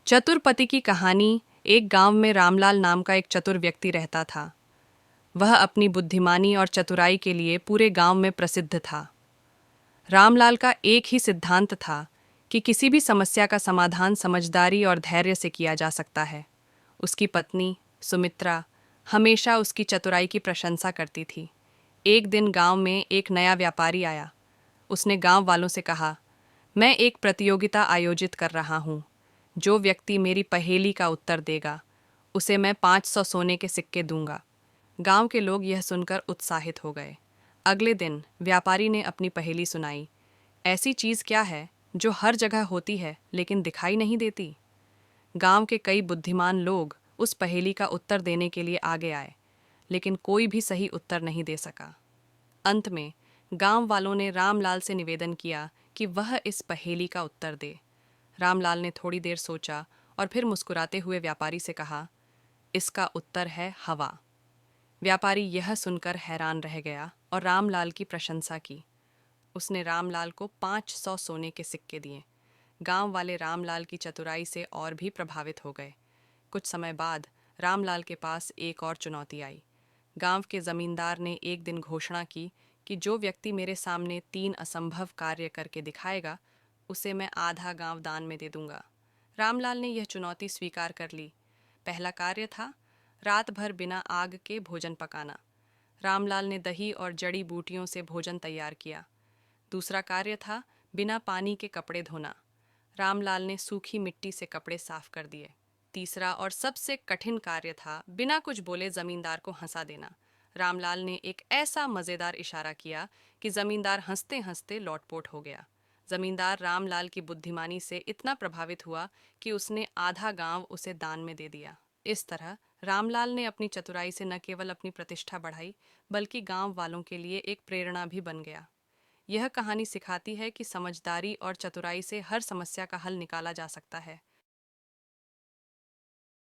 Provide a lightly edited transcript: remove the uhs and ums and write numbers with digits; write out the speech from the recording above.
चतुर की कहानी। एक गांव में रामलाल नाम का एक चतुर व्यक्ति रहता था। वह अपनी बुद्धिमानी और चतुराई के लिए पूरे गांव में प्रसिद्ध था। रामलाल का एक ही सिद्धांत था कि किसी भी समस्या का समाधान समझदारी और धैर्य से किया जा सकता है। उसकी पत्नी सुमित्रा हमेशा उसकी चतुराई की प्रशंसा करती थी। एक दिन गांव में एक नया व्यापारी आया। उसने गांव वालों से कहा, मैं एक प्रतियोगिता आयोजित कर रहा हूँ। जो व्यक्ति मेरी पहेली का उत्तर देगा उसे मैं 500 सोने के सिक्के दूंगा। गांव के लोग यह सुनकर उत्साहित हो गए। अगले दिन व्यापारी ने अपनी पहेली सुनाई। ऐसी चीज़ क्या है जो हर जगह होती है लेकिन दिखाई नहीं देती? गांव के कई बुद्धिमान लोग उस पहेली का उत्तर देने के लिए आगे आए, लेकिन कोई भी सही उत्तर नहीं दे सका। अंत में गांव वालों ने रामलाल से निवेदन किया कि वह इस पहेली का उत्तर दे। रामलाल ने थोड़ी देर सोचा और फिर मुस्कुराते हुए व्यापारी से कहा, इसका उत्तर है हवा। व्यापारी यह सुनकर हैरान रह गया और रामलाल की प्रशंसा की। उसने रामलाल को 500 सोने के सिक्के दिए। गांव वाले रामलाल की चतुराई से और भी प्रभावित हो गए। कुछ समय बाद रामलाल के पास एक और चुनौती आई। गांव के जमींदार ने एक दिन घोषणा की कि जो व्यक्ति मेरे सामने 3 असंभव कार्य करके दिखाएगा उसे मैं आधा गांव दान में दे दूंगा। रामलाल ने यह चुनौती स्वीकार कर ली। पहला कार्य था रात भर बिना आग के भोजन पकाना। रामलाल ने दही और जड़ी बूटियों से भोजन तैयार किया। दूसरा कार्य था बिना पानी के कपड़े धोना। रामलाल ने सूखी मिट्टी से कपड़े साफ कर दिए। तीसरा और सबसे कठिन कार्य था बिना कुछ बोले जमींदार को हंसा देना। रामलाल ने एक ऐसा मजेदार इशारा किया कि जमींदार हंसते हंसते लौटपोट हो गया। जमींदार रामलाल की बुद्धिमानी से इतना प्रभावित हुआ कि उसने आधा गांव उसे दान में दे दिया। इस तरह रामलाल ने अपनी चतुराई से न केवल अपनी प्रतिष्ठा बढ़ाई बल्कि गांव वालों के लिए एक प्रेरणा भी बन गया। यह कहानी सिखाती है कि समझदारी और चतुराई से हर समस्या का हल निकाला जा सकता है।